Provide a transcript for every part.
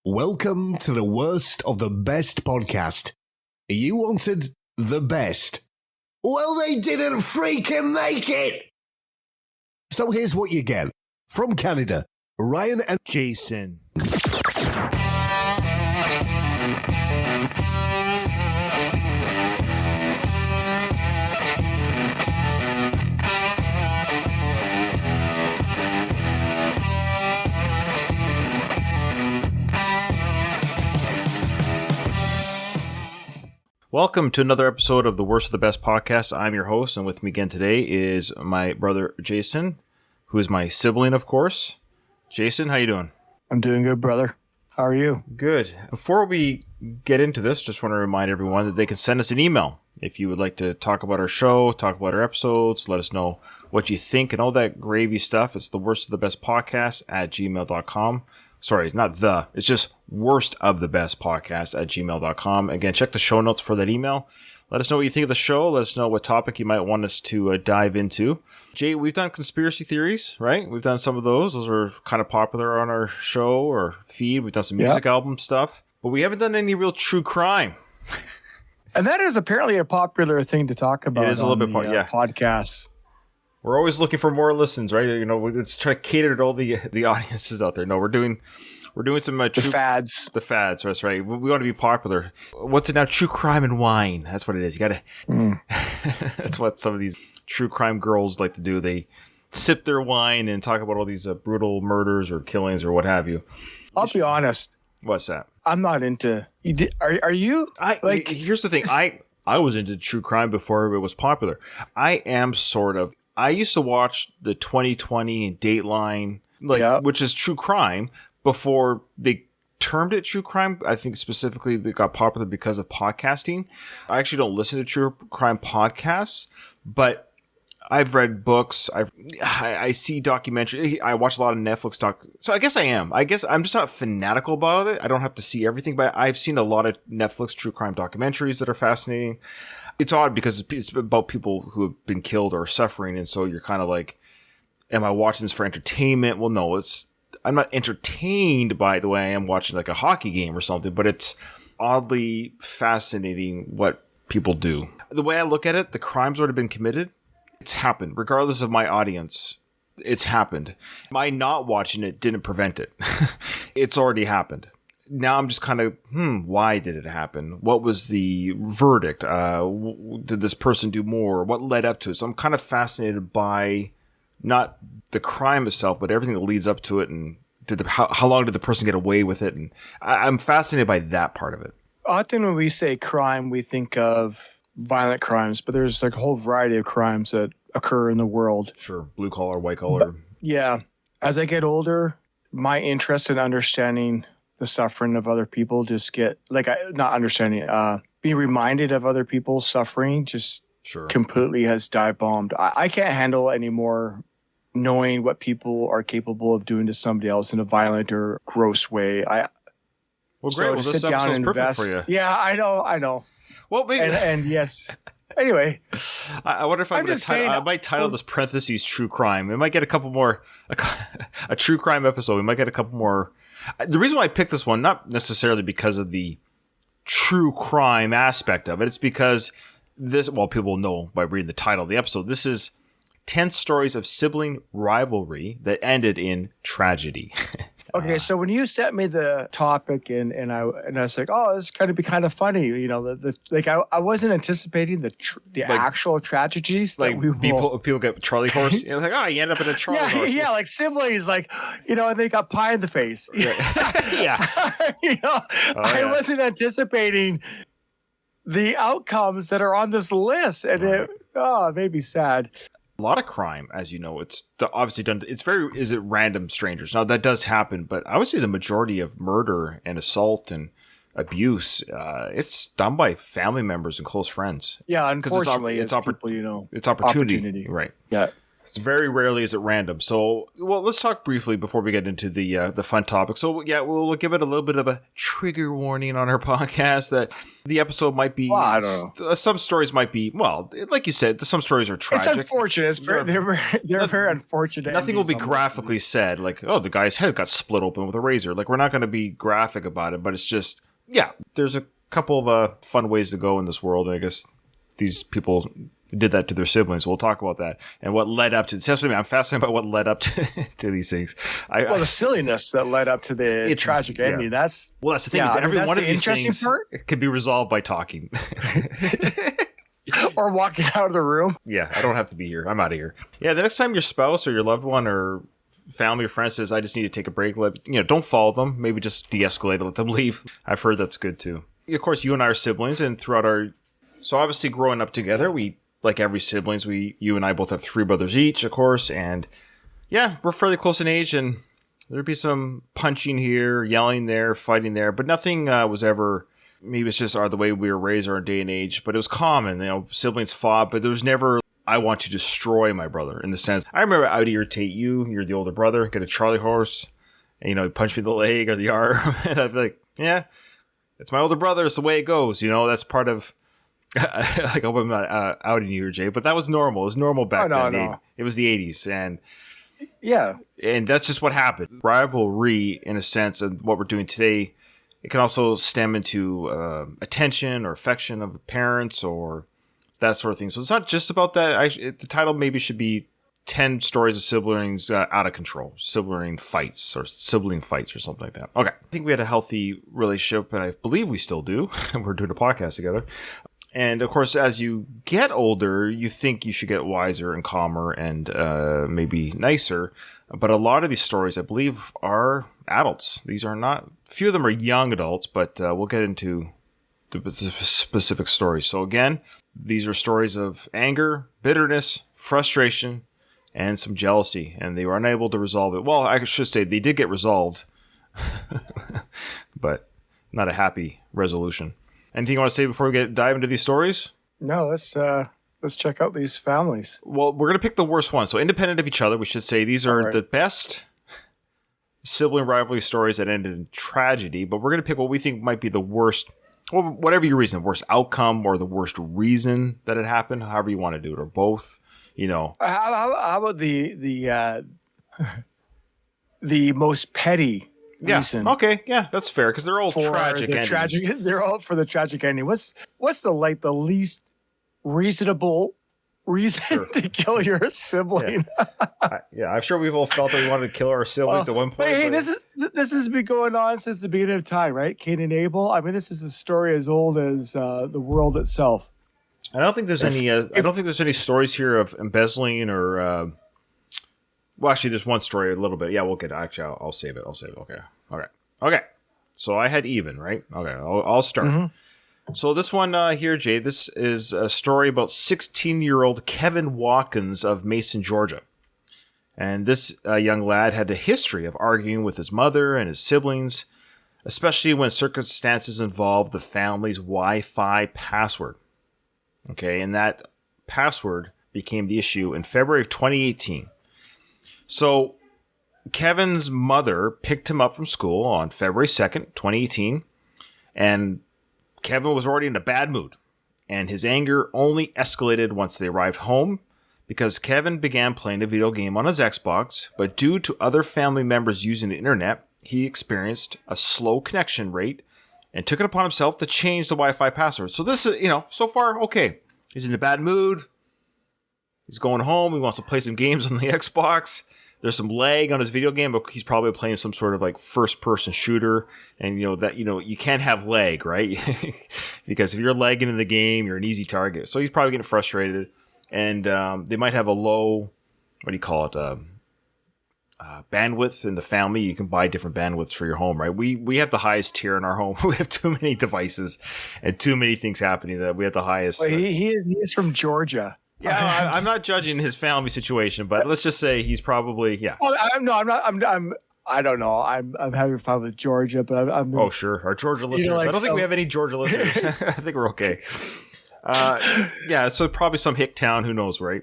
Welcome to the worst of the best podcast. You wanted the best. Well, they didn't freaking make it! So here's what you get. From Canada, Ryan and Jason. Welcome to another episode of the Worst of the Best podcast. I'm your host, and with me again today is my brother Jason, who is my sibling, of course. Jason, how you doing? I'm doing good, brother. How are you? Good. Before we get into this, just want to remind everyone that they can send us an email if you would like to talk about our show, talk about our episodes, let us know what you think and all that gravy stuff. It's the worst of the best podcast at gmail.com. Sorry, not the. It's just worst of the best podcast at gmail.com. Again, check the show notes for that email. Let us know what you think of the show. Let us know what topic you might want us to dive into. Jay, we've done conspiracy theories, right? We've done some of those. Those are kind of popular on our show or feed. We've done some music album stuff. But we haven't done any real true crime. And that is apparently a popular thing to talk about. It is a little bit podcasts. We're always looking for more listens, right? You know, let's try to cater to all the audiences out there. No, we're doing some the fads. The fads, that's right. We want to be popular. What's it now? True crime and wine. That's what it is. You gotta. That's what some of these true crime girls like to do. They sip their wine and talk about all these brutal murders or killings or what have you. I'll be honest. What's that? I'm not into. Are you? Here's the thing. I was into true crime before it was popular. I am sort of. I used to watch the 2020 and Dateline, which is true crime, before they termed it true crime. I think specifically they got popular because of podcasting. I actually don't listen to true crime podcasts, but I've read books. I see documentaries. I watch a lot of Netflix doc. So I guess I am. I guess I'm just not fanatical about it. I don't have to see everything, but I've seen a lot of Netflix true crime documentaries that are fascinating. It's odd because it's about people who have been killed or suffering. And so you're kind of like, am I watching this for entertainment? Well, no, I'm not entertained by the way I am watching like a hockey game or something, but it's oddly fascinating what people do. The way I look at it, the crime's already been committed. It's happened. Regardless of my audience, it's happened. My not watching it didn't prevent it. It's already happened. Now I'm just kind of, why did it happen? What was the verdict? Did this person do more? What led up to it? So I'm kind of fascinated by not the crime itself, but everything that leads up to it, and how long did the person get away with it? And I'm fascinated by that part of it. Often when we say crime, we think of violent crimes, but there's like a whole variety of crimes that occur in the world. Sure, blue collar, white collar. As I get older, my interest in understanding the suffering of other people just get being reminded of other people's suffering just completely has dive bombed. I can't handle anymore knowing what people are capable of doing to somebody else in a violent or gross way. Great. So to sit down and invest. For you. Yeah, I know. Well, maybe. And yes. Anyway, I wonder if I might title this parentheses true crime. We might get a couple more, a true crime episode. We might get a couple more. The reason why I picked this one, not necessarily because of the true crime aspect of it, it's because people know by reading the title of the episode, this is 10 stories of sibling rivalry that ended in tragedy. Okay, so when you sent me the topic and I was like, oh, this is going to be kind of funny, you know, I wasn't anticipating the actual tragedies. Like people get Charlie horse. You know, you end up in a Charlie horse. Yeah, like siblings, and they got pie in the face. Yeah. I wasn't anticipating the outcomes that are on this list, and it made me sad. A lot of crime, as you know, it's obviously done. Is it random strangers? Now that does happen, but I would say the majority of murder and assault and abuse, it's done by family members and close friends. Yeah, unfortunately, it's people, it's opportunity, right? Yeah. It's very rarely is it random. So, well, let's talk briefly before we get into the fun topic. So, yeah, we'll give it a little bit of a trigger warning on our podcast that the episode might be. Well, I don't know. Some stories might be, well, like you said, some stories are tragic. It's unfortunate. They're very unfortunate. Nothing will be graphically said, like, oh, the guy's head got split open with a razor. Like, we're not going to be graphic about it, but it's just, yeah, there's a couple of fun ways to go in this world. And I guess these people did that to their siblings. We'll talk about that and what led up to. Especially, I'm fascinated by what led up to these things. The silliness that led up to the tragic ending. That's the thing. Is every one of these things can be resolved by talking, or walking out of the room. Yeah, I don't have to be here. I'm out of here. Yeah, the next time your spouse or your loved one or family or friend says, "I just need to take a break," don't follow them. Maybe just de-escalate and let them leave. I've heard that's good too. Of course, you and I are siblings, and so obviously growing up together, we. Like every siblings, you and I both have 3 brothers each, of course, and yeah, we're fairly close in age, and there'd be some punching here, yelling there, fighting there, but nothing was ever. Maybe it's just the way we were raised, our day and age, but it was common. Siblings fought, but there was never. I want to destroy my brother in the sense. I remember I would irritate you. You're the older brother. Get a Charlie horse, and punch me in the leg or the arm, and I'd be like, yeah, it's my older brother. It's the way it goes. That's part of. I hope I'm not outing you here, Jay, but that was normal. It was normal back then. No. It was the 80s, and yeah, and that's just what happened. Rivalry, in a sense, of what we're doing today, it can also stem into attention or affection of parents or that sort of thing. So it's not just about that. The title maybe should be 10 stories of siblings out of control, sibling fights or something like that. Okay, I think we had a healthy relationship, and I believe we still do. We're doing a podcast together. And, of course, as you get older, you think you should get wiser and calmer and maybe nicer. But a lot of these stories, I believe, are adults. These are not... Few of them are young adults, but we'll get into the specific stories. So, again, these are stories of anger, bitterness, frustration, and some jealousy. And they were unable to resolve it. Well, I should say they did get resolved, but not a happy resolution. Anything you want to say before we dive into these stories? No, let's check out these families. Well, we're going to pick the worst one. So independent of each other, we should say these are the best sibling rivalry stories that ended in tragedy. But we're going to pick what we think might be the worst, well, whatever your reason, the worst outcome or the worst reason that it happened, however you want to do it, or both. How about the most petty reason? Okay, yeah, that's fair because they're all tragic endings. They're all for the tragic ending. What's the least reasonable reason to kill your sibling? Yeah. I'm sure we've all felt that we wanted to kill our siblings at one point. Hey, this has been going on since the beginning of time, right? Cain and Abel. I mean, this is a story as old as the world itself. I don't think there's any. I don't think there's any stories here of embezzling or. Well, actually, there's one story a little bit. Yeah, we'll get it. Actually, I'll save it. Okay. So I had even, right? Okay, I'll start. Mm-hmm. So this one here, Jay, this is a story about 16-year-old Kevin Watkins of Mason, Georgia. And this young lad had a history of arguing with his mother and his siblings, especially when circumstances involved the family's Wi-Fi password. Okay, and that password became the issue in February of 2018. So Kevin's mother picked him up from school on February 2nd, 2018, and Kevin was already in a bad mood, and his anger only escalated once they arrived home because Kevin began playing a video game on his Xbox, but due to other family members using the internet, he experienced a slow connection rate and took it upon himself to change the Wi-Fi password. So this is, so far, okay. He's in a bad mood. He's going home. He wants to play some games on the Xbox. There's some lag on his video game, but he's probably playing some sort of like first-person shooter, and you can't have lag, right? Because if you're lagging in the game, you're an easy target. So he's probably getting frustrated, and they might have a low, bandwidth in the family. You can buy different bandwidths for your home, right? We have the highest tier in our home. We have too many devices and too many things happening that we have the highest. Well, he is from Georgia. Yeah, I'm not judging his family situation, but let's just say he's probably Well, I'm not. I don't know. I'm having fun with Georgia, but I'm. Oh, sure, our Georgia listeners. I don't think we have any Georgia listeners. I think we're okay. So probably some hick town. Who knows, right?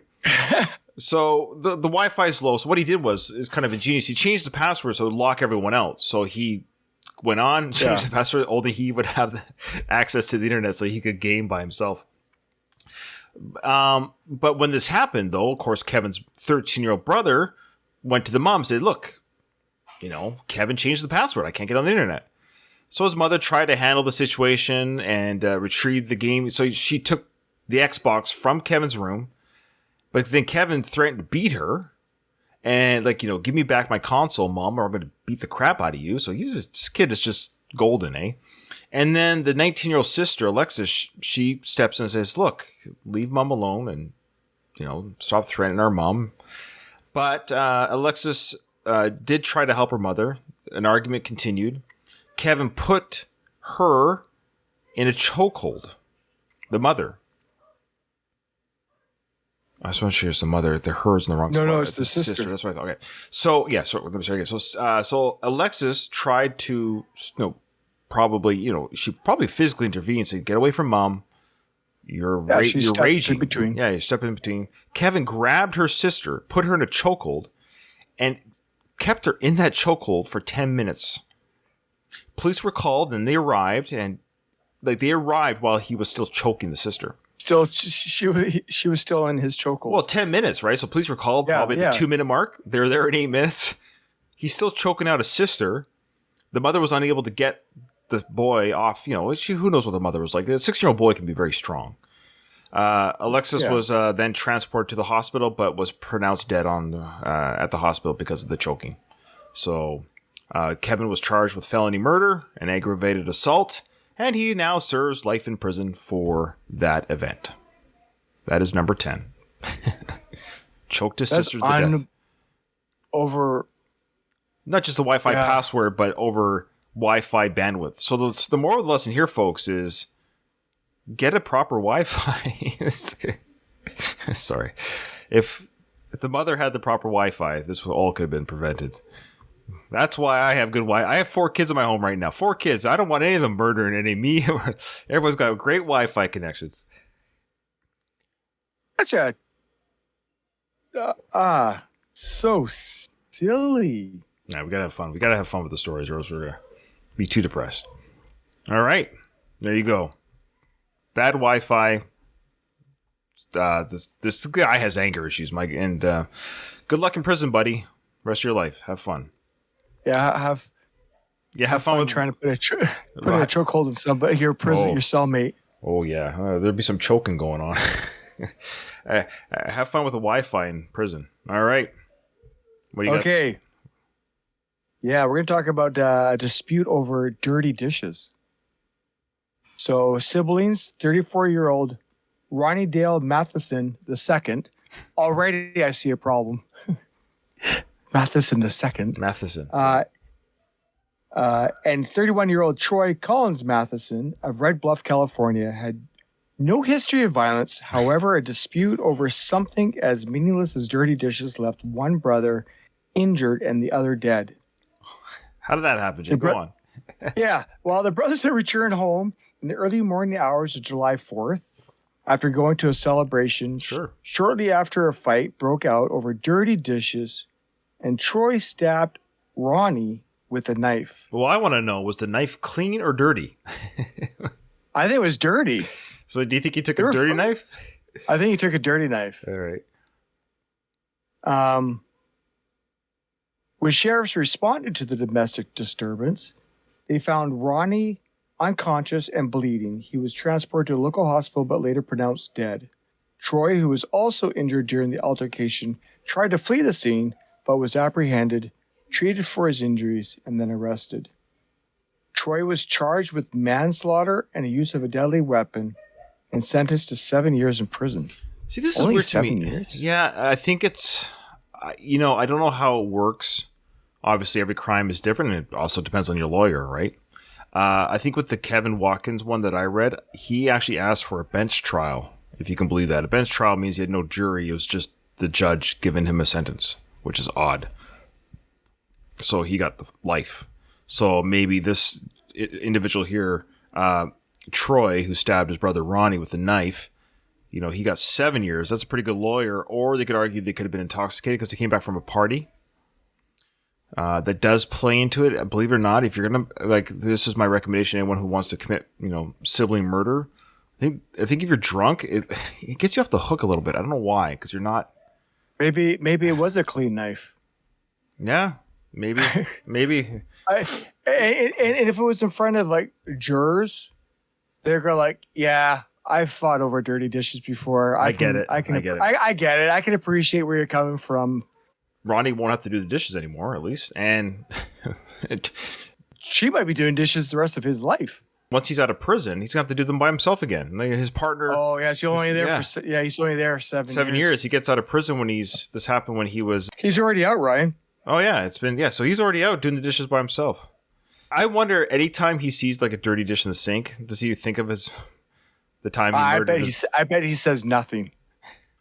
So the Wi-Fi is low. So what he did is kind of ingenious. He changed the password so it would lock everyone out. So he went on, changed the password. Only he would have access to the internet so he could game by himself. But when this happened, though, of course, Kevin's 13-year-old brother went to the mom and said, look, Kevin changed the password. I can't get on the internet. So his mother tried to handle the situation and retrieve the game. So she took the Xbox from Kevin's room. But then Kevin threatened to beat her and give me back my console, Mom, or I'm going to beat the crap out of you. So this kid is just golden, eh? And then the 19-year-old sister, Alexis, she steps in and says, look, leave Mom alone and, stop threatening our mom. But Alexis did try to help her mother. An argument continued. Kevin put her in a chokehold. The mother. I just want to share the mother. The her's in the wrong spot. No, it's the sister. That's what I thought. Okay. So, yeah. So, let me say again. So Alexis tried to, she probably physically intervened and said, get away from Mom. You're raging. In between. Yeah, you stepped in between. Kevin grabbed her sister, put her in a chokehold, and kept her in that chokehold for 10 minutes. Police were called and they arrived, and they arrived while he was still choking the sister. Still, she was still in his chokehold. Well, 10 minutes, right? So police were called probably at the 2-minute mark. They were there in 8 minutes. He's still choking out his sister. The mother was unable to get the boy off. Who knows what the mother was like. A 6-year-old boy can be very strong. Alexis was then transported to the hospital, but was pronounced dead at the hospital because of the choking. So Kevin was charged with felony murder and aggravated assault. And he now serves life in prison for that event. That is number 10. Choked his sister to death. Over... Not just the Wi-Fi password, but over Wi-Fi bandwidth. So the moral of the lesson here, folks, is get a proper Wi-Fi. Sorry. If the mother had the proper Wi-Fi, this all could have been prevented. That's why I have good Wi-Fi. I have 4 kids in my home right now. 4 kids. I don't want any of them murdering any of me. Everyone's got great Wi-Fi connections. Gotcha. So silly. Nah, we gotta have fun. We gotta have fun with the stories, or else we're gonna be too depressed. All right, there you go. Bad Wi-Fi. This guy has anger issues, Mike. And good luck in prison, buddy. Rest of your life. Have fun. Yeah, have fun with trying to put a chokehold in somebody, your cellmate. Oh yeah, there'd be some choking going on. Have fun with the Wi-Fi in prison. All right. What do you got? Okay. Yeah, we're going to talk about a dispute over dirty dishes. So, siblings, 34-year-old Ronnie Dale Matheson II. Already, I see a problem. Matheson II. Matheson. And 31-year-old Troy Collins Matheson of Red Bluff, California, had no history of violence. However, a dispute over something as meaningless as dirty dishes left one brother injured and the other dead. How did that happen, Jim? Go on. Yeah. Well, the brothers had returned home in the early morning hours of July 4th after going to a celebration. Sure. Shortly after, a fight broke out over dirty dishes, and Troy stabbed Ronnie with a knife. Well, I want to know, was the knife clean or dirty? I think it was dirty. So do you think he took a dirty knife? I think he took a dirty knife. All right. When sheriffs responded to the domestic disturbance, they found Ronnie unconscious and bleeding. He was transported to a local hospital but later pronounced dead. Troy, who was also injured during the altercation, tried to flee the scene but was apprehended, treated for his injuries, and then arrested. Troy was charged with manslaughter and the use of a deadly weapon and sentenced to 7 years in prison. See, this Only is weird to me. 7 years? Yeah, I think it's, I don't know how it works. Obviously, every crime is different, and it also depends on your lawyer, right? I think with the Kevin Watkins one that I read, he actually asked for a bench trial, if you can believe that. A bench trial means he had no jury. It was just the judge giving him a sentence, which is odd. So he got the life. So maybe this individual here, Troy, who stabbed his brother Ronnie with a knife, he got 7 years. That's a pretty good lawyer. Or they could argue they could have been intoxicated because they came back from a party. That does play into it. Believe it or not, if you're going to, this is my recommendation to anyone who wants to commit, sibling murder. I think if you're drunk, it gets you off the hook a little bit. I don't know why, because you're not. Maybe it was a clean knife. Yeah, maybe. And if it was in front of jurors, they're going yeah, I've fought over dirty dishes before. I get it. I get it. I can appreciate where you're coming from. Ronnie won't have to do the dishes anymore, at least, and she might be doing dishes the rest of his life. Once he's out of prison, he's gonna have to do them by himself again. His partner. Oh yeah, he's only there for he's only there 7 years. He gets out of prison when this happened when he was. He's already out, Ryan. Oh yeah, so he's already out doing the dishes by himself. I wonder, anytime he sees a dirty dish in the sink, does he think of the time he murdered? I bet he says nothing.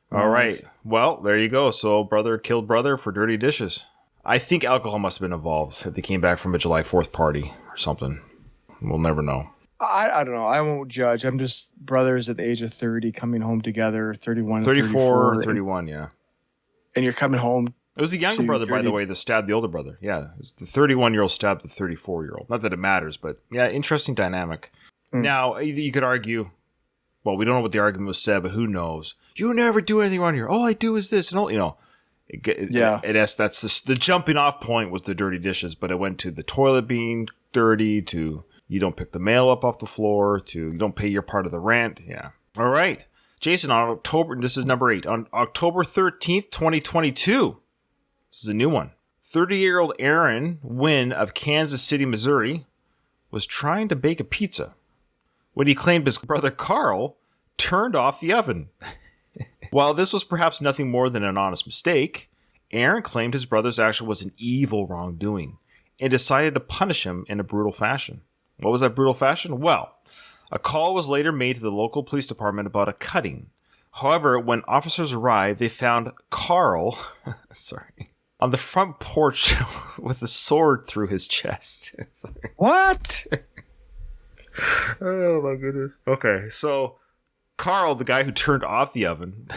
All right. Well, there you go. So brother killed brother for dirty dishes. I think alcohol must have been involved if they came back from a July 4th party or something. We'll never know. I don't know. I won't judge. I'm just brothers at the age of 30 coming home together, 31, 34, 31, yeah. And you're coming home. It was the younger brother, by the way, that stabbed the older brother. Yeah, it was the 31-year-old stabbed the 34-year-old. Not that it matters, but yeah, interesting dynamic. Now, you could argue, well, we don't know what the argument was said, but who knows? You never do anything around here. All I do is this. And all, that's the jumping off point was the dirty dishes, but it went to the toilet being dirty, to you don't pick the mail up off the floor, to you don't pay your part of the rent. Yeah. All right. Jason, this is number 8. On October 13th, 2022, this is a new one. 30-year-old Aaron Wynn of Kansas City, Missouri, was trying to bake a pizza when he claimed his brother Carl turned off the oven. While this was perhaps nothing more than an honest mistake, Aaron claimed his brother's action was an evil wrongdoing and decided to punish him in a brutal fashion. What was that brutal fashion? Well, a call was later made to the local police department about a cutting. However, when officers arrived, they found Carl on the front porch with a sword through his chest. What? Oh, my goodness. Okay, so Carl, the guy who turned off the oven,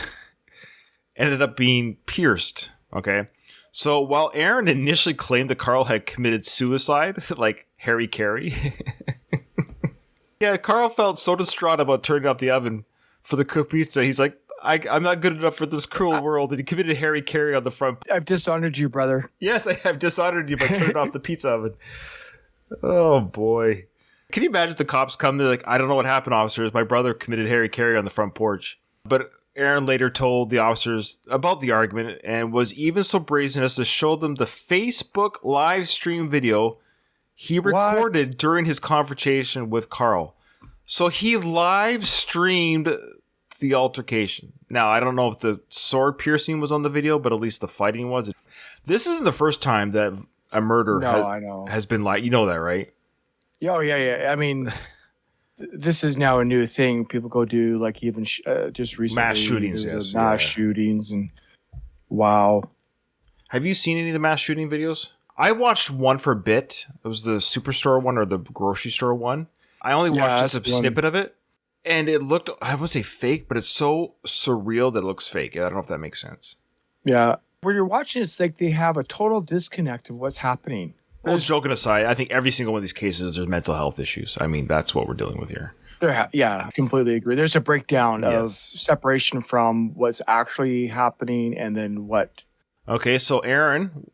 ended up being pierced. Okay. So while Aaron initially claimed that Carl had committed suicide, like Harry Carey, yeah, Carl felt so distraught about turning off the oven for the cooked pizza. He's like, I'm not good enough for this cruel world. And he committed Harry Carey on the front. I've dishonored you, brother. Yes, I have dishonored you by turning off the pizza oven. Oh, boy. Can you imagine the cops come? They're like, I don't know what happened, officers. My brother committed Harry Carey on the front porch. But Aaron later told the officers about the argument and was even so brazen as to show them the Facebook live stream video he recorded during his confrontation with Carl. So he live streamed the altercation. Now, I don't know if the sword piercing was on the video, but at least the fighting was. This isn't the first time that a murder has been like, you know that, right? Oh, yeah. I mean, this is now a new thing. People go do even just recently. Mass shootings, yes. Mass shootings and wow. Have you seen any of the mass shooting videos? I watched one for a bit. It was the superstore one or the grocery store one. I only watched just a snippet of it. And it looked, I wouldn't say fake, but it's so surreal that it looks fake. I don't know if that makes sense. Yeah. When you're watching, it's like they have a total disconnect of what's happening. Well, joking aside, I think every single one of these cases, there's mental health issues. I mean, that's what we're dealing with here. Yeah, completely agree. There's a breakdown of separation from what's actually happening and then what. Okay, so Aaron,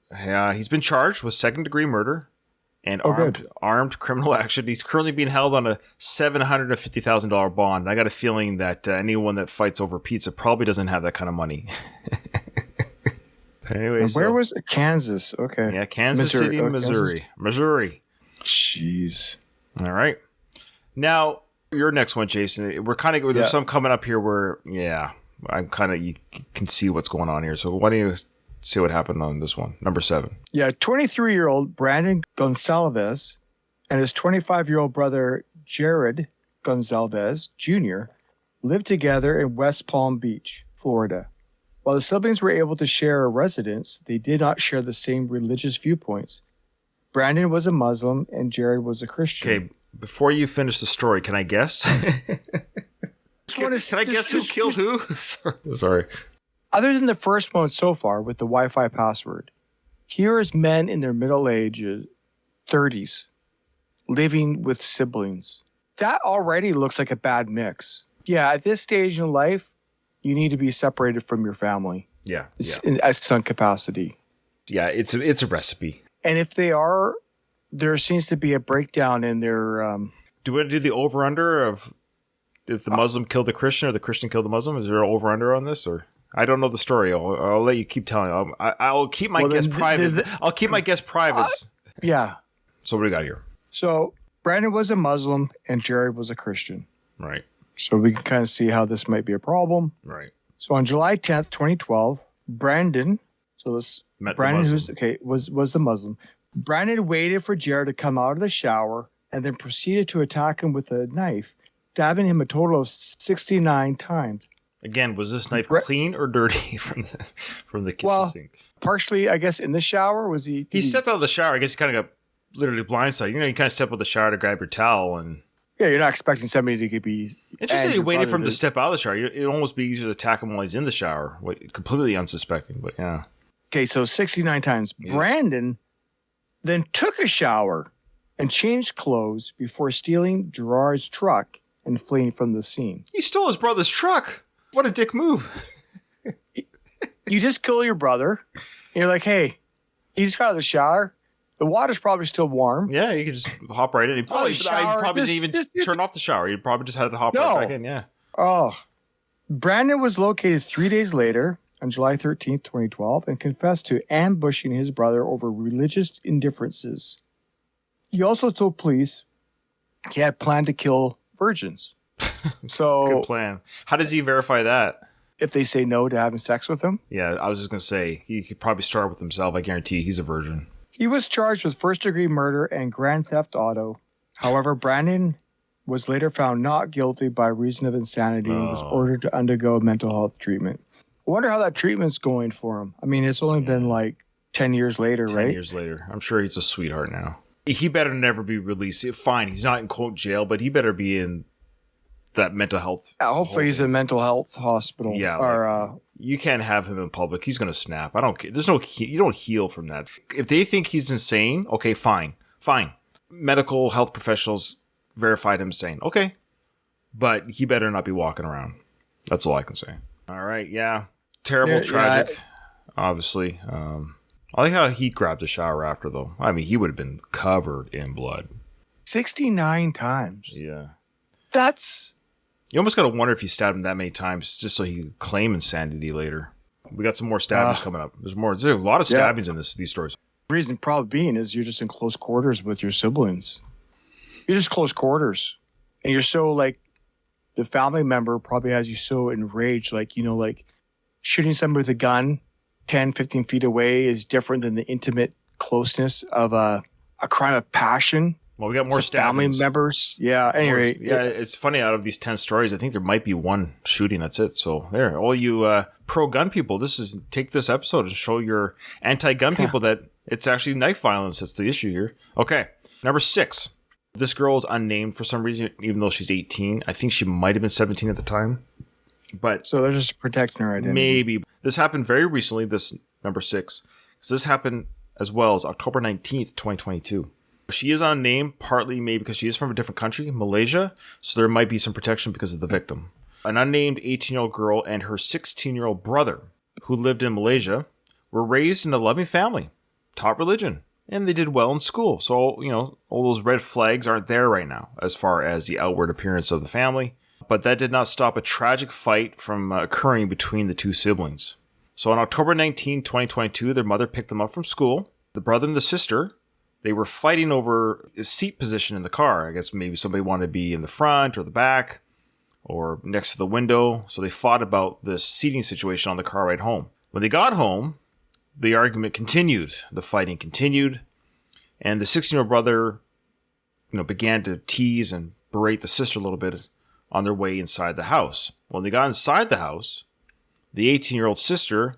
he's been charged with second-degree murder and armed criminal action. He's currently being held on a $750,000 bond. And I got a feeling that anyone that fights over pizza probably doesn't have that kind of money. Anyway, where was it? Kansas? Okay. Yeah, Kansas City, Missouri. Missouri. Jeez. All right. Now, your next one, Jason. We're kind of there's some coming up here where, I'm kind of you can see what's going on here. So why don't you see what happened on this one, number 7? Yeah, 23-year-old Brandon Gonsalves and his 25-year-old brother Jared Gonsalves Jr. lived together in West Palm Beach, Florida. While the siblings were able to share a residence, they did not share the same religious viewpoints. Brandon was a Muslim and Jared was a Christian. Okay, before you finish the story, can I guess? Can I guess who killed who? Sorry. Other than the first one so far with the Wi-Fi password, here is men in their middle ages, 30s, living with siblings. That already looks like a bad mix. Yeah, at this stage in life, you need to be separated from your family. Yeah. At some capacity. Yeah, it's a recipe. And if they are, there seems to be a breakdown in their... Do we want to do the over-under of if the Muslim killed the Christian or the Christian killed the Muslim? Is there an over-under on this? Or I don't know the story. I'll let you keep telling. I'll keep my guess private. I'll keep my guess private. Yeah. So what do we got here? So Brandon was a Muslim and Jared was a Christian. Right. So we can kind of see how this might be a problem. Right. So on July 10th, 2012, Brandon, was the Muslim. Brandon waited for Jared to come out of the shower and then proceeded to attack him with a knife, stabbing him a total of 69 times. Again, was this knife clean or dirty from the kitchen sink? Partially, I guess, in the shower. Was he? He stepped out of the shower. I guess he kind of got literally blindsided. You kind of step out of the shower to grab your towel and... Yeah, you're not expecting somebody to be... It's just that he waited for him to step out of the shower. It'd almost be easier to attack him while he's in the shower, completely unsuspecting, but yeah. Okay, so 69 times. Yeah. Brandon then took a shower and changed clothes before stealing Gerard's truck and fleeing from the scene. He stole his brother's truck. What a dick move. You just kill your brother. And you're like, hey, he just got out of the shower. The water's probably still warm. Yeah, you could just hop right in. He probably didn't even turn off the shower. You probably just had to hop right back in, yeah. Oh. Brandon was located 3 days later on July 13th, 2012, and confessed to ambushing his brother over religious indifferences. He also told police he had planned to kill virgins. So good plan. How does he verify that? If they say no to having sex with him? Yeah, I was just going to say, he could probably start with himself. I guarantee he's a virgin. He was charged with first-degree murder and grand theft auto. However, Brandon was later found not guilty by reason of insanity and was ordered to undergo mental health treatment. I wonder how that treatment's going for him. I mean, it's only been like 10 years later, right? 10 years later. I'm sure he's a sweetheart now. He better never be released. Fine, he's not in quote jail, but he better be in that mental health. Yeah, hopefully he's in a mental health hospital. Yeah, or you can't have him in public. He's gonna snap. I don't care. You don't heal from that. If they think he's insane, okay, fine. Medical health professionals verified him insane. Okay, but he better not be walking around. That's all I can say. All right, yeah, terrible, tragic. Obviously, I like how he grabbed the shower after though. I mean, he would have been covered in blood. 69 times. Yeah, that's. You almost got to wonder if he stabbed him that many times just so he could claim insanity later. We got some more stabbings coming up. There's a lot of stabbings in these stories. The reason probably being is you're just in close quarters with your siblings. You're just close quarters. And you're so like, the family member probably has you so enraged. Like, shooting somebody with a gun 10, 15 feet away is different than the intimate closeness of a crime of passion. Well, we got more family members. Yeah. Anyway, it's funny. Out of these 10 stories, I think there might be one shooting. That's it. So there, all you pro-gun people, take this episode and show your anti-gun people that it's actually knife violence that's the issue here. Okay, number 6. This girl is unnamed for some reason, even though she's 18. I think she might have been 17 at the time. But so they're just protecting her identity. Maybe this happened very recently. This number 6, because this happened as well as October 19th, 2022. She is unnamed, partly maybe because she is from a different country, Malaysia, so there might be some protection because of the victim. An unnamed 18-year-old girl and her 16-year-old brother, who lived in Malaysia, were raised in a loving family, taught religion, and they did well in school. So, all those red flags aren't there right now as far as the outward appearance of the family. But that did not stop a tragic fight from occurring between the two siblings. So on October 19, 2022, their mother picked them up from school. The brother and the sister, they were fighting over a seat position in the car. I guess maybe somebody wanted to be in the front or the back or next to the window. So they fought about this seating situation on the car ride home. When they got home, the argument continued. The fighting continued. And the 16-year-old brother, began to tease and berate the sister a little bit on their way inside the house. When they got inside the house, the 18-year-old sister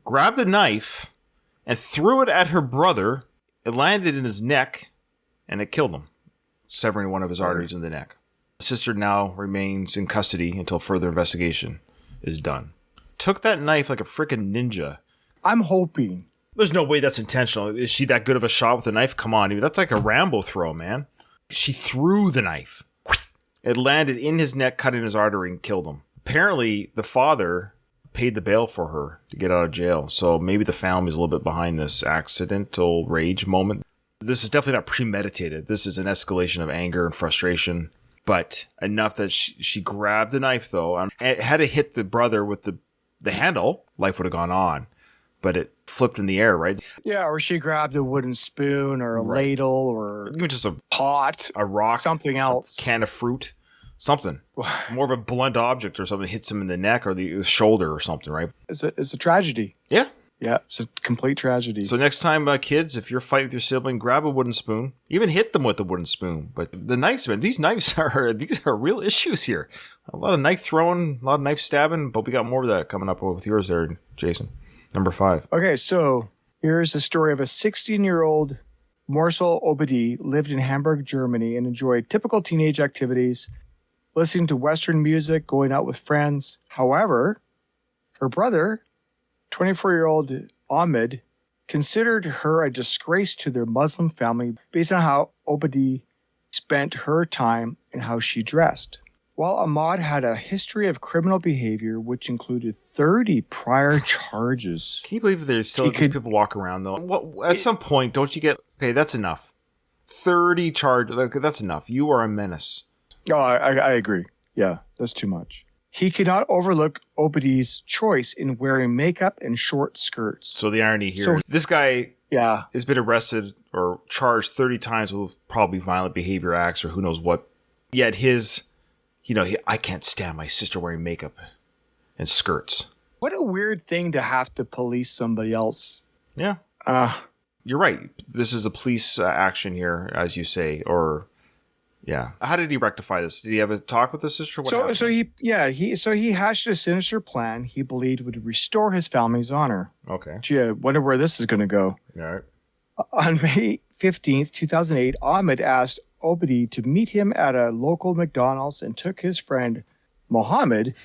grabbed a knife and threw it at her brother. It landed in his neck, and it killed him, severing one of his arteries in the neck. Sister now remains in custody until further investigation is done. Took that knife like a freaking ninja. I'm hoping. There's no way that's intentional. Is she that good of a shot with a knife? Come on, that's like a Rambo throw, man. She threw the knife. It landed in his neck, cutting his artery, and killed him. Apparently, the father paid the bail for her to get out of jail. So maybe the family's a little bit behind this accidental rage moment. This is definitely not premeditated. This is an escalation of anger and frustration. But enough that she grabbed the knife, though, and had it hit the brother with the handle, life would have gone on. But it flipped in the air, right? Yeah, or she grabbed a wooden spoon or a ladle or even just a pot, a rock, something else, a can of fruit, something. More of a blunt object or something hits him in the neck or the shoulder or something, right? It's a tragedy. Yeah. Yeah, it's a complete tragedy. So next time, kids, if you're fighting with your sibling, grab a wooden spoon. Even hit them with a wooden spoon. But the knives, man, these are real issues here. A lot of knife throwing, a lot of knife stabbing, but we got more of that coming up with yours there, Jason. Number 5. Okay, so here's the story of a 16-year-old Morsel Obadi lived in Hamburg, Germany, and enjoyed typical teenage activities, listening to Western music, going out with friends. However, her brother, 24-year-old Ahmed, considered her a disgrace to their Muslim family based on how Obadi spent her time and how she dressed. While Ahmad had a history of criminal behavior, which included 30 prior charges. Can you believe there's still these people walk around, though? At some point, don't you get, okay, that's enough. 30 charges, that's enough. You are a menace. Oh, I agree. Yeah, that's too much. He could not overlook Obadi's choice in wearing makeup and short skirts. So the irony here, this guy has been arrested or charged 30 times with probably violent behavior acts or who knows what. Yet I can't stand my sister wearing makeup and skirts. What a weird thing to have to police somebody else. Yeah. You're right. This is a police action here, as you say, or... Yeah. How did he rectify this? Did he have a talk with the sister? So he hatched a sinister plan he believed would restore his family's honor. Okay. Gee, I wonder where this is going to go. All right. On May 15th, 2008, Ahmed asked Obadi to meet him at a local McDonald's and took his friend Mohammed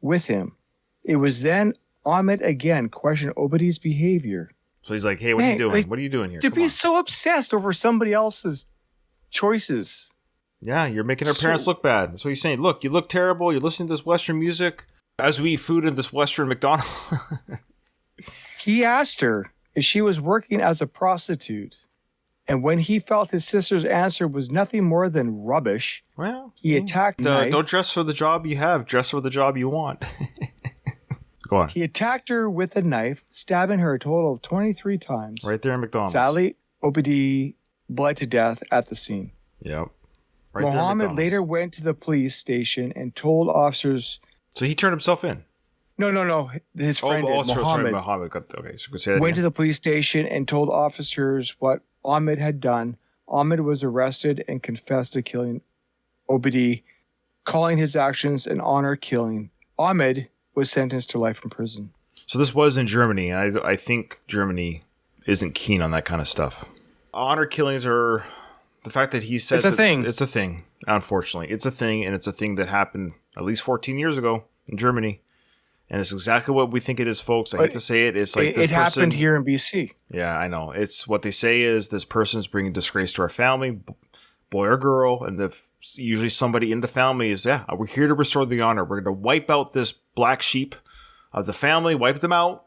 with him. It was then Ahmed again questioned Obadi's behavior. So he's like, hey, what are you doing? What are you doing here? To be so obsessed over somebody else's choices. Yeah, you're making our parents look bad. That's what he's saying. Look, you look terrible. You're listening to this Western music as we eat food in this Western McDonald's. He asked her if she was working as a prostitute. And when he felt his sister's answer was nothing more than rubbish, he attacked her. Don't dress for the job you have. Dress for the job you want. Go on. He attacked her with a knife, stabbing her a total of 23 times. Right there in McDonald's. Sadly, Obadi bled to death at the scene. Yep. Mohammed later went to the police station and told officers... So he turned himself in? No. His friend Mohammed. Okay, so say that went to the police station and told officers what Ahmed had done. Ahmed was arrested and confessed to killing Obadi, calling his actions an honor killing. Ahmed was sentenced to life in prison. So this was in Germany. I think Germany isn't keen on that kind of stuff. Honor killings are... The fact that he said... It's a thing. It's a thing, unfortunately. It's a thing, and it's a thing that happened at least 14 years ago in Germany. And it's exactly what we think it is, folks. I hate to say it. It's like it happened here in BC. Yeah, I know. It's what they say is this person's bringing disgrace to our family, boy or girl, and usually somebody in the family is, we're here to restore the honor. We're going to wipe out this black sheep of the family, wipe them out,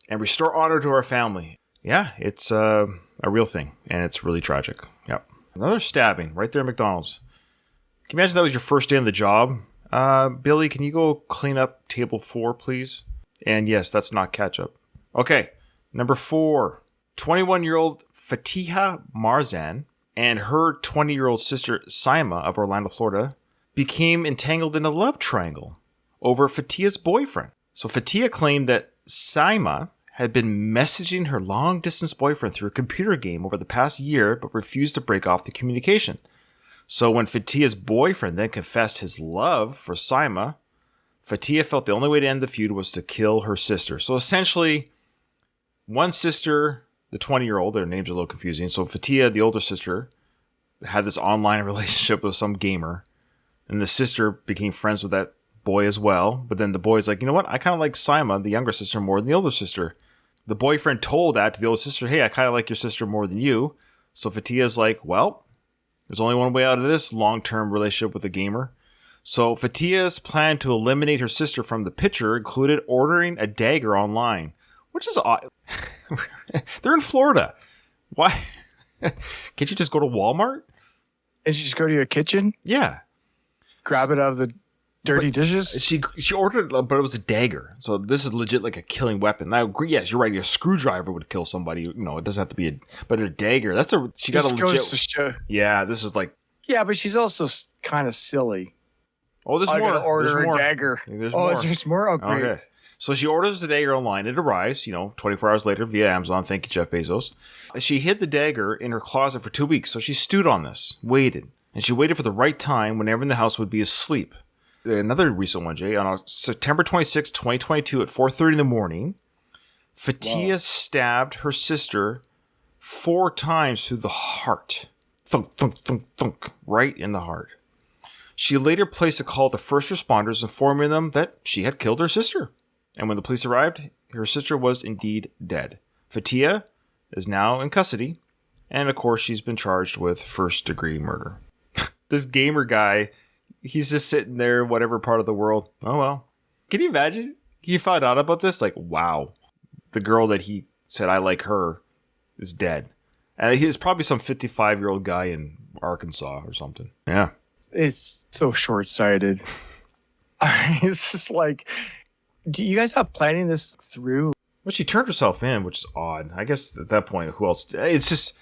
and restore honor to our family. Yeah, it's a real thing, and it's really tragic. Yep. Another stabbing right there at McDonald's. Can you imagine that was your first day on the job? Billy, can you go clean up table 4, please? And yes, that's not ketchup. Okay, number 4. 21-year-old Fatiha Marzan and her 20-year-old sister Saima of Orlando, Florida, became entangled in a love triangle over Fatiha's boyfriend. So Fatiha claimed that Saima had been messaging her long-distance boyfriend through a computer game over the past year, but refused to break off the communication. So when Fatiha's boyfriend then confessed his love for Saima, Fatiha felt the only way to end the feud was to kill her sister. So essentially, one sister, the 20-year-old, their names are a little confusing. So Fatiha, the older sister, had this online relationship with some gamer And the sister became friends with that boy as well. But then the boy's like, you know what? I kind of like Sima, the younger sister, more than the older sister. The boyfriend told that to the older sister, hey, I kind of like your sister more than you. So Fatia's like, well, there's only one way out of this long-term relationship with a gamer. So Fatia's plan to eliminate her sister from the picture included ordering a dagger online, which is odd. They're in Florida. Why? Can't you just go to Walmart? And you just go to your kitchen? Yeah. Grab it out of the dirty dishes? She ordered, but it was a dagger. So this is legit like a killing weapon. Now, yes, you're right. A screwdriver would kill somebody. You know, it doesn't have to be but a dagger. She got a legit. Yeah, this is like. Yeah, but she's also kind of silly. Oh, there's more. Order a dagger. There's more. There's more? Oh, great. Okay. So she orders the dagger online. It arrives, 24 hours later via Amazon. Thank you, Jeff Bezos. She hid the dagger in her closet for 2 weeks. So she stewed on this, waited. And she waited for the right time when everyone in the house would be asleep. Another recent one, Jay. On September 26, 2022 at 4:30 in the morning, Fatia stabbed her sister 4 times through the heart. Thunk, thunk, thunk, thunk. Right in the heart. She later placed a call to first responders informing them that she had killed her sister. And when the police arrived, her sister was indeed dead. Fatia is now in custody. And of course, she's been charged with first-degree murder. This gamer guy, he's just sitting there, whatever part of the world. Oh, well. Can you imagine? He found out about this? Like, wow. The girl that he said, I like her, is dead. And he's probably some 55-year-old guy in Arkansas or something. Yeah. It's so short-sighted. It's just like, do you guys have planning this through? Well, she turned herself in, which is odd. I guess at that point, who else? It's just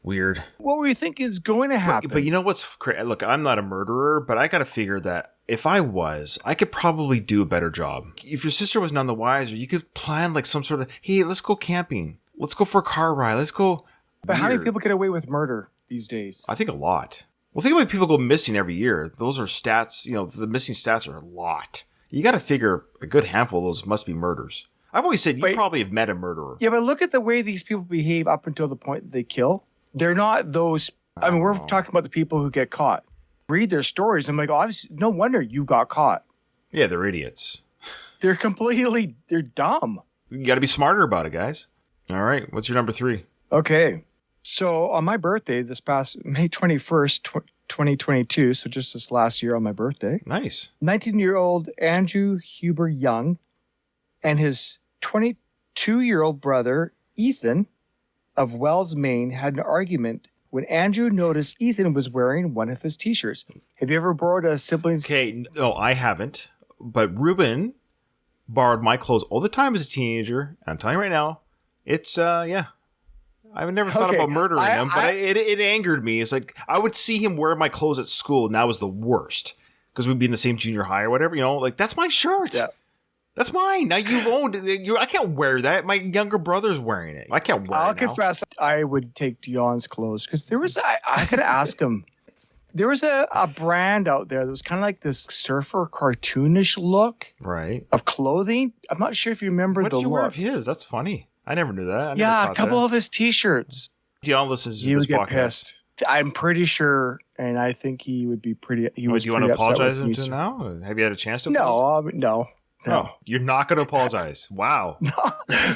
weird. What were you thinking is going to happen? But you know what's crazy? Look, I'm not a murderer, but I got to figure that if I was, I could probably do a better job. If your sister was none the wiser, you could plan like some sort of, hey, let's go camping. Let's go for a car ride. Let's go. But how many people get away with murder these days? I think a lot. Well, think about people go missing every year. Those are stats, the missing stats are a lot. You got to figure a good handful of those must be murders. I've always said you probably have met a murderer. Yeah, but look at the way these people behave up until the point that they kill. They're not those. I mean, we're talking about the people who get caught. Read their stories. I'm like, obviously, no wonder you got caught. Yeah, they're idiots. They're dumb. You got to be smarter about it, guys. All right. What's your number 3? Okay. So on my birthday, this past May 21st, 2022, so just this last year on my birthday. Nice. 19-year-old Andrew Huber Young and his 22-year-old brother, Ethan, of Wells, Maine, had an argument when Andrew noticed Ethan was wearing one of his t-shirts. Have you ever borrowed a sibling's? Okay, no, I haven't. But Ruben borrowed my clothes all the time as a teenager. I'm telling you right now, it's, yeah. I've never thought about murdering him, but it angered me. It's like, I would see him wear my clothes at school, and that was the worst. Because we'd be in the same junior high or whatever, like, that's my shirt. Yeah. That's mine. Now you've owned it. I can't wear that. My younger brother's wearing it. I can't wear it. I'll confess, I would take Dion's clothes because there was, I could ask him. There was a brand out there that was kind of like this surfer cartoonish look of clothing. I'm not sure if you remember the look. What did you wear of his? That's funny. I never knew that. Yeah, a couple of his t-shirts. Dion listens to this podcast. He would get pissed. I'm pretty sure, and I think he would be pretty. Do you want to apologize to him now? Have you had a chance to? No. No, you're not going to apologize. Wow. No.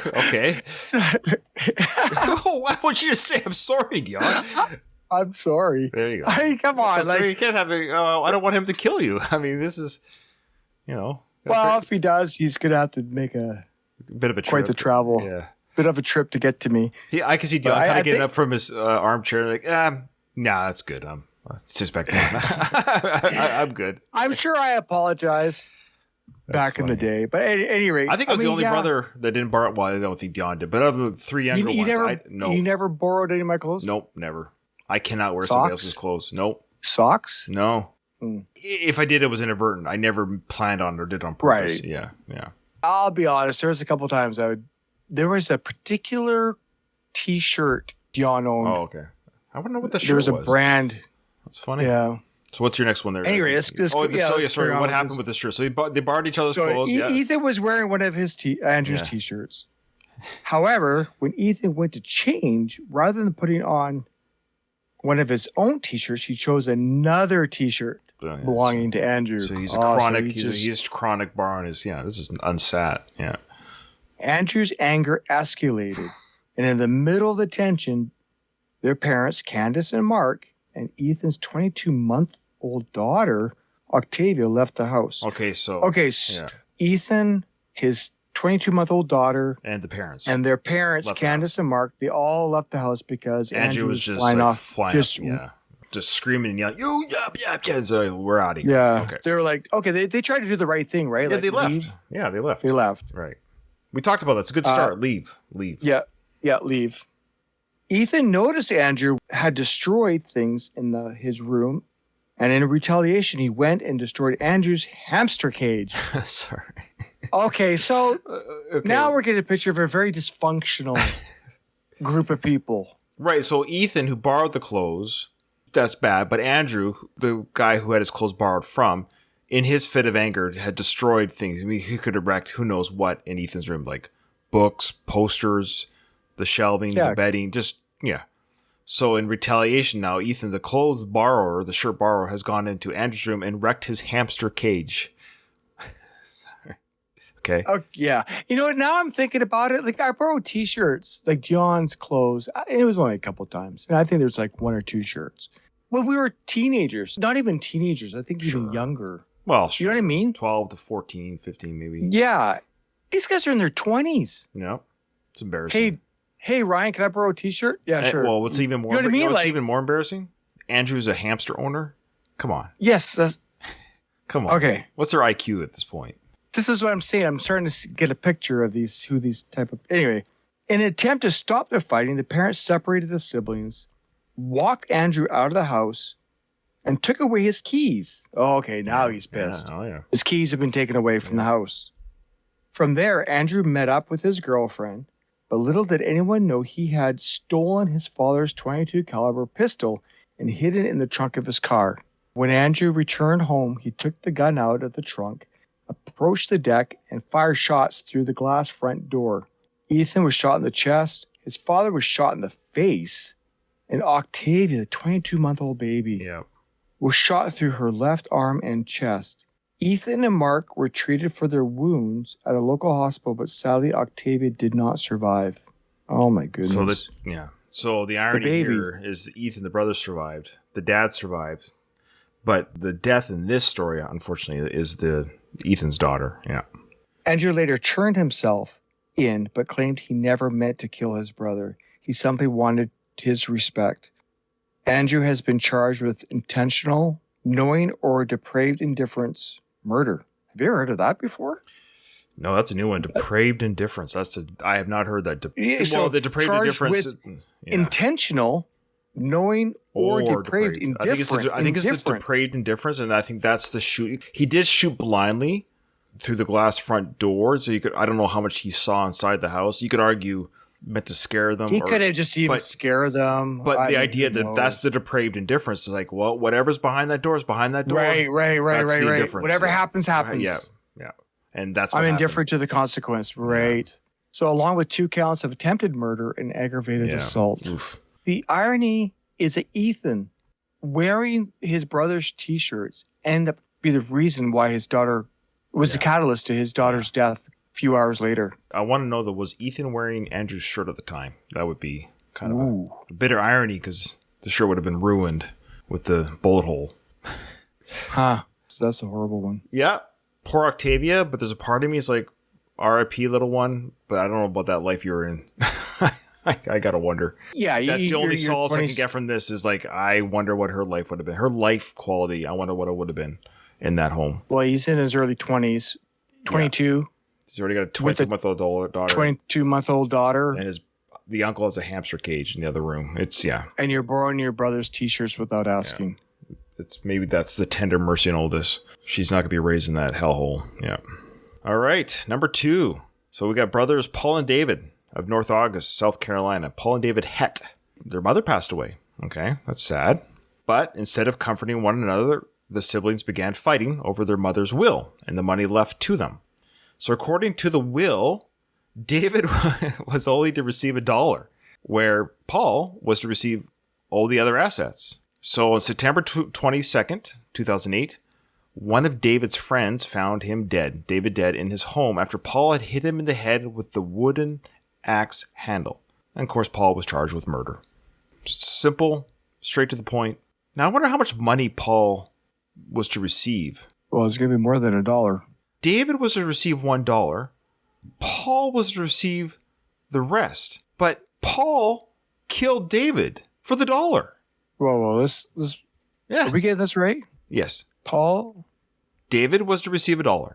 Okay. Why won't you just say I'm sorry, Dion? I'm sorry. There you go. I mean, come on, you can't have it. I don't want him to kill you. I mean, this is, Well, if he does, he's gonna have to make a bit of a trip. Quite the travel. Yeah. Bit of a trip to get to me. I can see Dion kind of getting up from his armchair, like, nah, that's good. I'm suspect. I'm good. I'm sure I apologize. Back in the day, but at any rate, I think I was the only brother that didn't borrow. Well, I don't think Dion did, but of the 3 younger ones, You never borrowed any of my clothes? Nope, never. I cannot wear somebody else's clothes. Nope. Socks? No. If I did, it was inadvertent. I never planned on or did on purpose. Right. Yeah. I'll be honest. There was a couple times there was a particular T-shirt Dion owned. Oh, okay. I wouldn't know what the shirt was. There was a brand. That's funny. Yeah. So what's your next one there? Anyway, sorry. What happened with this shirt? So they borrowed each other's clothes. Ethan was wearing one of his Andrew's T-shirts. However, when Ethan went to change, rather than putting on one of his own T-shirts, he chose another T-shirt belonging to Andrew. So he's a chronic. He's chronic borrowing his. Yeah, this is unsat. Yeah. Andrew's anger escalated, and in the middle of the tension, their parents, Candace and Mark, and Ethan's 22-month-old daughter, Octavia, left the house. Ethan, his 22-month-old daughter, and their parents, Candace and Mark, they all left the house because Andrew was just flying off, just screaming and yelling, "You yap!" So we're out of here. Yeah, okay. They were like, okay, they tried to do the right thing, right? Yeah, like, they left. Leave. Yeah, they left. They left. Right. We talked about that. It's a good start. Leave. Yeah, leave. Ethan noticed Andrew had destroyed things in his room, and in retaliation, he went and destroyed Andrew's hamster cage. Sorry. Okay, so now we're getting a picture of a very dysfunctional group of people. Right, so Ethan, who borrowed the clothes, that's bad, but Andrew, the guy who had his clothes borrowed from, in his fit of anger, had destroyed things. I mean, he could have wrecked who knows what in Ethan's room, like books, posters, the shelving, the bedding, So in retaliation now, Ethan, the clothes borrower, the shirt borrower, has gone into Andrew's room and wrecked his hamster cage. Okay. Oh, yeah. You know what? Now I'm thinking about it. Like, I borrowed T-shirts, like John's clothes. And it was only a couple times. And I think there's like 1 or 2 shirts. When we were teenagers, not even teenagers, I think even younger. Well, you know what I mean? 12 to 14, 15 maybe. Yeah. These guys are in their 20s. No. It's embarrassing. Hey, Ryan, can I borrow a T-shirt? Yeah, sure. Well, what's even more, what's even more embarrassing? Andrew's a hamster owner? Come on. Yes. Come on. Okay. What's their IQ at this point? This is what I'm saying. I'm starting to get a picture of these type of... Anyway, in an attempt to stop their fighting, the parents separated the siblings, walked Andrew out of the house, and took away his keys. Oh, okay, now he's pissed. Yeah. Oh, yeah. His keys have been taken away from the house. From there, Andrew met up with his girlfriend, but little did anyone know he had stolen his father's .22 caliber pistol and hidden it in the trunk of his car. When Andrew returned home, he took the gun out of the trunk, approached the deck, and fired shots through the glass front door. Ethan was shot in the chest, his father was shot in the face, and Octavia, the 22-month-old baby, was shot through her left arm and chest. Ethan and Mark were treated for their wounds at a local hospital, but sadly, Octavia did not survive. Oh my goodness. So the irony here is that Ethan, the brother, survived. The dad survived. But the death in this story, unfortunately, is Ethan's daughter. Yeah. Andrew later turned himself in, but claimed he never meant to kill his brother. He simply wanted his respect. Andrew has been charged with intentional, knowing, or depraved indifference murder. Have you ever heard of that before? No, that's a new one. Depraved indifference. I have not heard that. The depraved indifference. With intentional, knowing, or depraved indifference. I think it's the depraved indifference, and I think that's the shoot. He did shoot blindly through the glass front door, so I don't know how much he saw inside the house. You could argue meant to scare them. He could have just scare them. But the idea that that's the depraved indifference is like, well, whatever's behind that door is behind that door. Right. Whatever happens. Yeah. And that's what I'm indifferent to the consequence. Right. Yeah. So along with 2 counts of attempted murder and aggravated assault. Oof. The irony is that Ethan, wearing his brother's T-shirts, ended up be the reason why his daughter was the catalyst to his daughter's death a few hours later. I want to know that was Ethan wearing Andrew's shirt at the time? That would be kind of a bitter irony because the shirt would have been ruined with the bullet hole. So that's a horrible one. Yeah. Poor Octavia, but there's a part of me is like, R.I.P. little one, but I don't know about that life you're in. I gotta wonder. Yeah, that's the only solace I can get from this is like, I wonder what her life would have been. Her life quality, I wonder what it would have been in that home. Well, he's in his early 20s, 22. Yeah. He's already got a 22-month-old daughter. 22-month-old daughter. And the uncle has a hamster cage in the other room. And you're borrowing your brother's T-shirts without asking. Yeah. Maybe that's the tender mercy in oldest. She's not going to be raised in that hellhole. Yeah. All right. Number 2. So we got brothers Paul and David of North August, South Carolina. Paul and David Het. Their mother passed away. Okay. That's sad. But instead of comforting one another, the siblings began fighting over their mother's will and the money left to them. So according to the will, David was only to receive $1, where Paul was to receive all the other assets. So on September 22nd, 2008, one of David's friends found him dead, David dead, in his home after Paul had hit him in the head with the wooden axe handle. And of course, Paul was charged with murder. Simple, straight to the point. Now, I wonder how much money Paul was to receive. Well, it's going to be more than $1. David was to receive $1. Paul was to receive the rest. But Paul killed David for the $1. Whoa, this yeah. Did we get this right? Yes. Paul? David was to receive $1.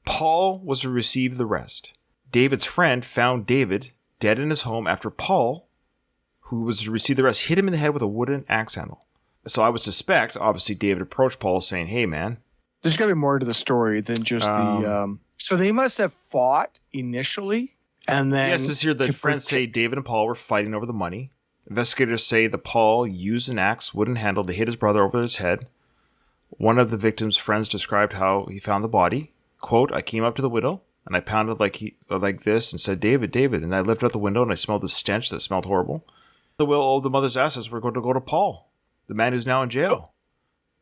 Paul was to receive the rest. David's friend found David dead in his home after Paul, who was to receive the rest, hit him in the head with a wooden axe handle. So I would suspect, obviously, David approached Paul saying, hey, man. There's got to be more to the story than just the... So they must have fought initially, and then... Yes, this here, the friends say David and Paul were fighting over the money. Investigators say that Paul used an axe wooden handle to hit his brother over his head. One of the victim's friends described how he found the body. Quote, I came up to the window, and I pounded like this and said, David, David. And I lifted out the window, and I smelled the stench that smelled horrible. The will of the mother's assets were going to go to Paul, the man who's now in jail.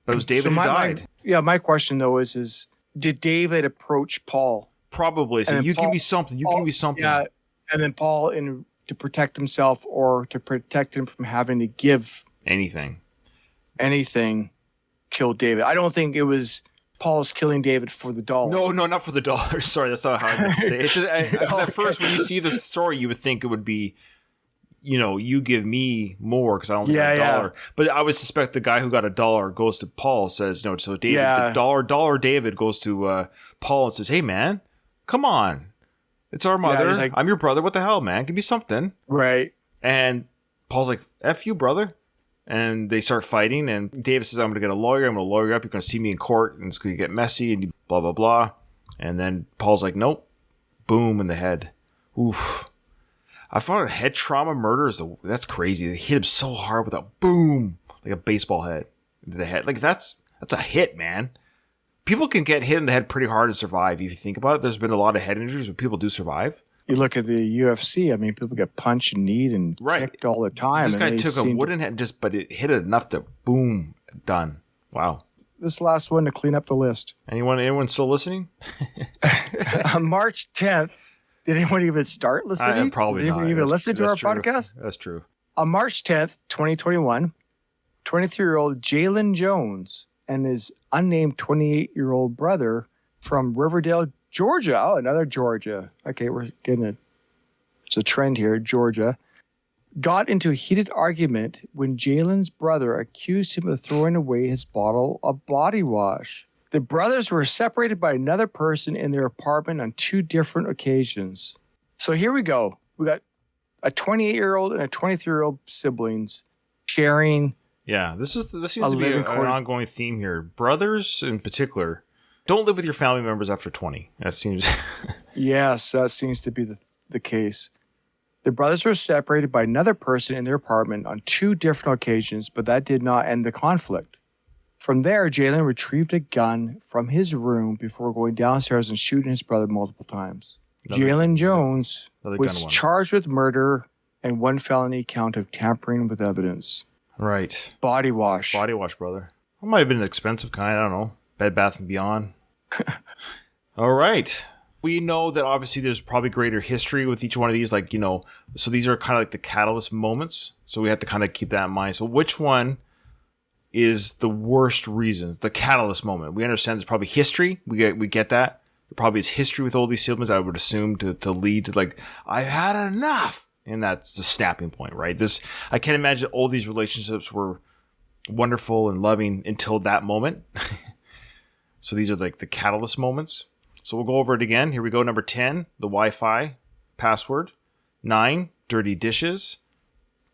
But it was David who died. My question, though, is did David approach Paul? Probably. So you give me something. You give me something. Yeah, and then Paul, to protect himself or to protect him from having to give anything, killed David. I don't think it was Paul's killing David for the $1. No, not for the $1. Sorry, that's not how I meant to say it. It's just, because at first when you see the story, you would think it would be, you give me more because I only got $1. Yeah. But I would suspect the guy who got $1 goes to Paul, says, no, so David, the $1 David goes to Paul and says, hey, man, come on. It's our mother. Yeah, I'm your brother. What the hell, man? Give me something. Right. And Paul's like, F you, brother. And they start fighting. And David says, I'm going to get a lawyer. I'm going to lawyer you up. You're going to see me in court. And it's going to get messy and blah, blah, blah. And then Paul's like, nope. Boom in the head. Oof. I thought a head trauma murder that's crazy. They hit him so hard with a boom, like a baseball head into the head. Like that's a hit, man. People can get hit in the head pretty hard and survive. If you think about it, there's been a lot of head injuries where people do survive. You look at the UFC. I mean, people get punched and kneed and kicked all the time. This guy took a wooden head, but it hit it enough to boom, done. Wow. This last one to clean up the list. Anyone still listening? On March 10th, did anyone even start listening? Probably not. Did anyone even listen to our true. podcast? That's true. On March 10th, 2021, 23-year-old Jalen Jones and his unnamed 28-year-old brother from Riverdale, Georgia. Oh, another Georgia. Okay, we're getting it's a trend here, Georgia. Got into a heated argument when Jalen's brother accused him of throwing away his bottle of body wash. The brothers were separated by another person in their apartment on 2 different occasions. So here we go. We got a 28-year-old and a 23-year-old siblings sharing. Yeah, this seems to be an ongoing theme here. Brothers, in particular, don't live with your family members after 20. That seems. Yes, that seems to be the case. The brothers were separated by another person in their apartment on 2 different occasions, but that did not end the conflict. From there, Jalen retrieved a gun from his room before going downstairs and shooting his brother multiple times. Jalen Jones was charged with murder and 1 felony count of tampering with evidence. Right. Body wash. Body wash, brother. It might have been an expensive kind. I don't know. Bed Bath & Beyond. All right. We know that obviously there's probably greater history with each one of these. So these are kind of like the catalyst moments. So we have to kind of keep that in mind. So which one is the worst reason, the catalyst moment? We understand there's probably history. We get that. There probably is history with all these siblings, I would assume, to lead to I've had enough. And that's the snapping point, right? I can't imagine all these relationships were wonderful and loving until that moment. So these are the catalyst moments. So we'll go over it again. Here we go. Number 10, the Wi-Fi password. 9, dirty dishes.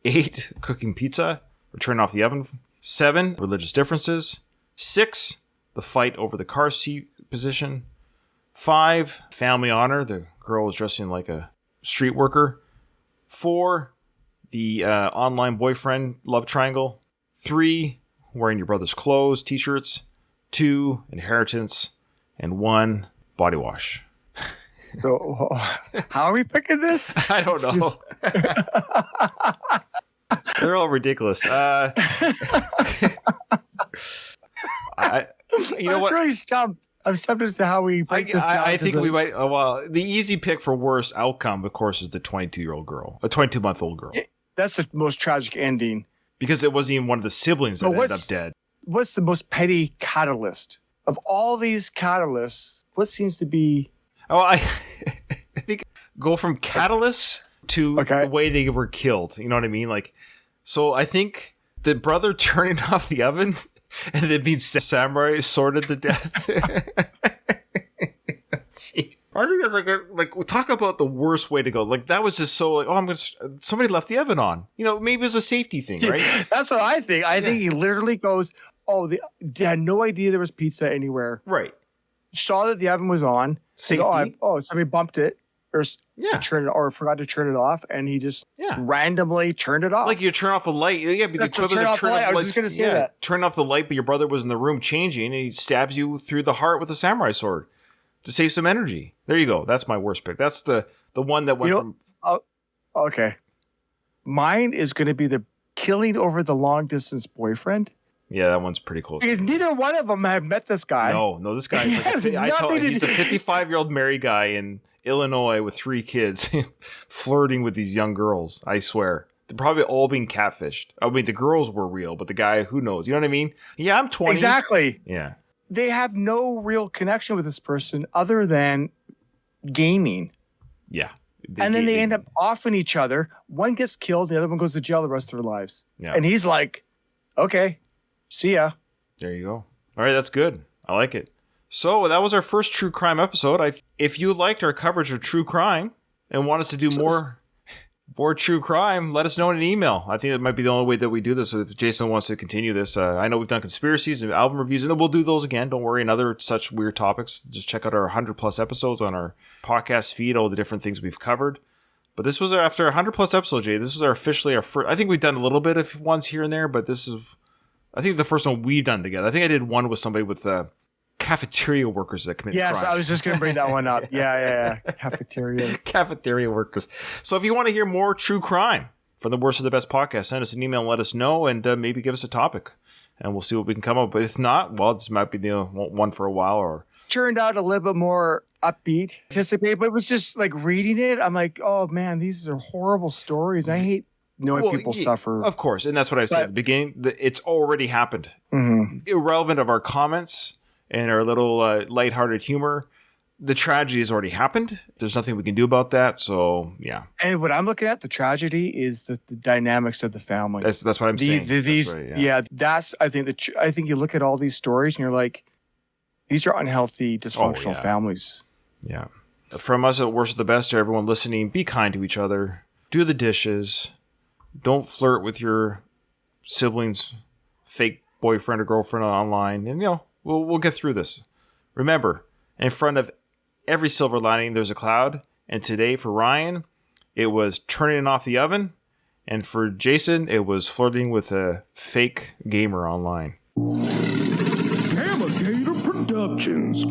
8, cooking pizza or turn off the oven. 7, religious differences. 6, the fight over the car seat position. 5, family honor. The girl was dressing like a street worker. 4, the online boyfriend love triangle. 3, wearing your brother's clothes, t-shirts. 2, inheritance. And 1, body wash. So how are we picking this? I don't know. They're all ridiculous. You know what? Really stumped. I'm stumped as to how we break this down. I think we might. Well, the easy pick for worst outcome, of course, is the 22-year-old girl, a 22-month-old girl. That's the most tragic ending. Because it wasn't even one of the siblings that ended up dead. What's the most petty catalyst of all these catalysts? What seems to be? Oh, I think go from catalyst to the way they were killed. You know what I mean? Like, so I think the brother turning off the oven and then being samurai sworded to death. I think that's like we talk about the worst way to go. Like that was just so like, somebody left the oven on. You know, maybe it was a safety thing, right? That's what I think. I think he literally goes, they had no idea there was pizza anywhere. Right. Saw that the oven was on. Safety. Somebody bumped it or turned it or forgot to turn it off, and he just randomly turned it off. Like you turn off a light. Yeah, but turn off the light. I was just going to say that. Turn off the light, but your brother was in the room changing, and he stabs you through the heart with a samurai sword to save some energy. There you go. That's my worst pick. That's the one that went from. Okay. Mine is going to be the killing over the long distance boyfriend. Yeah, that one's pretty close. Because neither one of them have met this guy. No, this guy is he's a 55-year-old married guy in Illinois with 3 kids, flirting with these young girls. I swear, they're probably all being catfished. I mean, the girls were real, but the guy, who knows? You know what I mean? Yeah, I'm 20. Exactly. Yeah. They have no real connection with this person other than gaming. Yeah. And then they end up offing each other. One gets killed, the other one goes to jail the rest of their lives. Yeah. And he's like, okay, see ya. There you go. All right, that's good. I like it. So that was our first true crime episode. If you liked our coverage of true crime and want us to do more true crime, let us know in an email. I think that might be the only way that we do this. So if Jason wants to continue this, I know we've done conspiracies and album reviews, and we'll do those again. Don't worry, and other such weird topics. Just check out our 100+ episodes on our podcast feed, all the different things we've covered. But this was after 100+ episodes, Jay. This was officially our first. I think we've done a little bit of ones here and there, but this is, I think, the first one we've done together. I think I did one with somebody with cafeteria workers that commit crimes. Yes, I was just going to bring that one up. Yeah. Cafeteria workers. So if you want to hear more true crime from the Worst of the Best podcast, send us an email and let us know, and maybe give us a topic, and we'll see what we can come up with. If not, well, this might be the one for a while. Or turned out a little bit more upbeat, anticipated, but it was just like reading it. I'm like, oh man, these are horrible stories. I hate knowing people suffer. Of course, and that's what I said at the beginning. It's already happened. Mm-hmm. Irrelevant of our comments and our little lighthearted humor, the tragedy has already happened. There's nothing we can do about that. So, yeah. And what I'm looking at, the tragedy, is the dynamics of the family. That's what I'm saying. These, that's I think you look at all these stories and you're like, these are unhealthy, dysfunctional families. Yeah. From us at Worst of the Best, to everyone listening, be kind to each other. Do the dishes. Don't flirt with your siblings' fake boyfriend or girlfriend online. And, we'll get through this. Remember, in front of every silver lining, there's a cloud. And today, for Ryan, it was turning off the oven. And for Jason, it was flirting with a fake gamer online. Gamma Gator Productions.